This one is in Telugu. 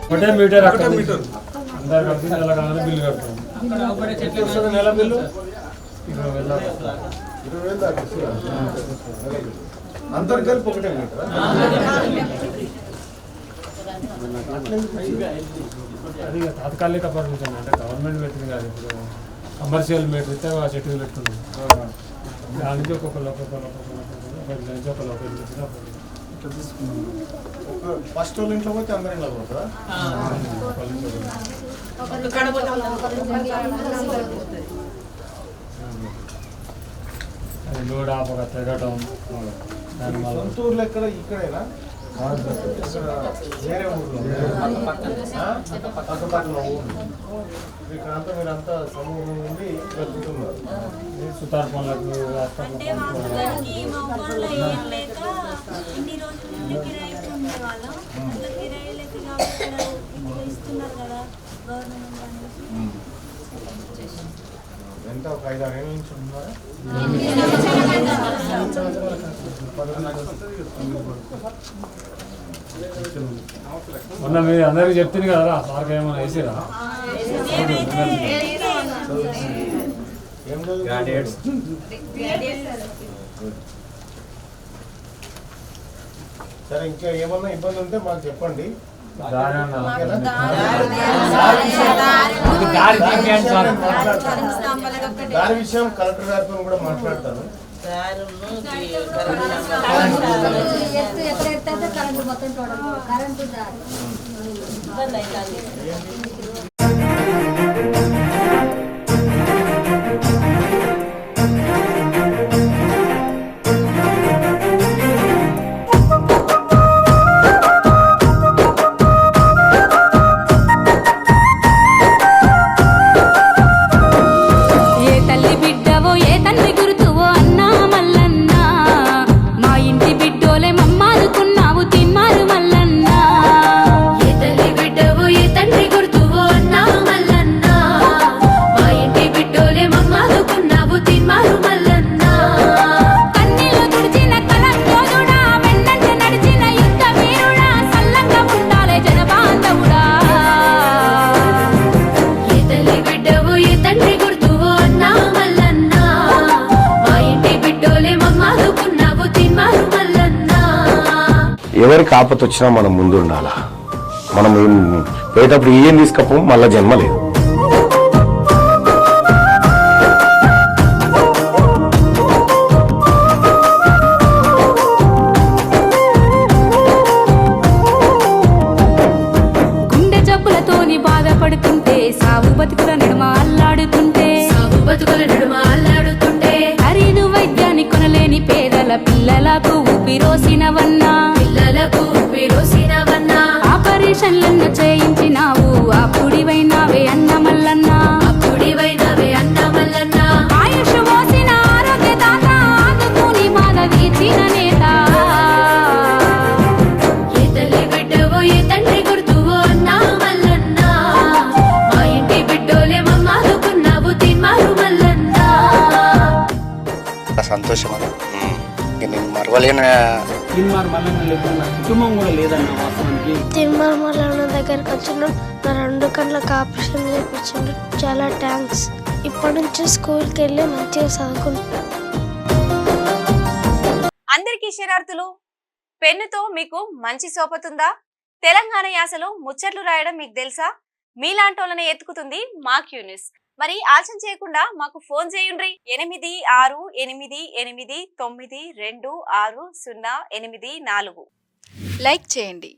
ఒకటే మీటర్ అందరు కలిసి నెల కాగానే బిల్లు కడతాం. నెల బిల్లు 20,000 దాకా. అందరు కలిపి ఒకటే మీటర్. అది తాత్కాలిక పర్మిషన్ అంటే గవర్నమెంట్ పెట్టింది కాదు. ఇప్పుడు కమర్షియల్ మీటర్ అయితే ఆ చెట్టు పెట్టుకున్నాం. దానికి ఒక్కొక్కరు ఫస్ట్ వాళ్ళ ఇంట్లో పోతే అందరి ఇంట్లో పోతుందా? అది లోడ్ ఆపక తిరగటం. సొంతూరులో ఎక్కడ ఇక్కడేనా? వేరే ఊర్లో పక్కపక్కన ఊర్లు ఇక్కడంతా మీరంతా సమూహం నుండి వెళ్తున్నారు. సుతార్ పనులకు ఎంత ఒక 5-6 ఏళ్ళ నుంచి ఉంటున్నారా? మొన్న మీరు అందరికి చెప్తుంది కదా సార్కి ఏమైనా వేసిరా? సరే, ఇంకా ఏమన్నా ఇబ్బంది ఉంటే మాకు చెప్పండి. దాని విషయం కలెక్టర్ గారితో కూడా మాట్లాడతాను. ఎవరికి ఆపత వచ్చినా మనం ముందు ఉండాలా. మనం పోయేటప్పుడు ఏం తీసుకపోం, మళ్ళా జన్మ లేదు. గుండె జబ్బులతోని బాధపడుతుంటే, సాగు బతుకుల నడుమ అల్లాడుతుంటే ఖరీదు వైద్యాన్ని కొనలేని పేదల పిల్లలకు ఊపిరోసినవన్నా ఆపరేషన్లను చేయించినావు. అప్పుడివైనావే అన్న మల్లన్న, ఆయుష్ మోసిన ఆరోగ్య దాత, ఆదుకుని బాధ తీర్చిన నేత. ఏ తల్లి బిడ్డవో ఏ తండ్రి గుర్తువో అన్నా మల్లన్న, మా ఇంటి బిడ్డోలే మమ్మాదుకున్నావు తిమ్మారు మల్లన్న. సంతోషం అది నేను మరవలేని. కుటుంబం కూడా లేదన్న వాస్తవానికి. తిరుమల దగ్గరకు వచ్చినాం, నా 2 కళ్ళకి ఆపరేషన్ చేయించాడు. చాలా థ్యాంక్స్. ఇప్పటి నుంచి స్కూల్కి వెళ్ళి మంచిగా చదువుకుంటాం. అందరికీ శరణార్థులు. పెన్నుతో మీకు మంచి సోపతుందా? తెలంగాణ యాసలో ముచ్చట్లు రాయడం మీకు తెలుసా? మీలాంటోళ్ళని ఎత్తుకుతుంది మా క్యూ న్యూస్. మరి ఆలస్యం చేయకుండా మాకు ఫోన్ చేయండి. 8688892608. లైక్ చేయండి.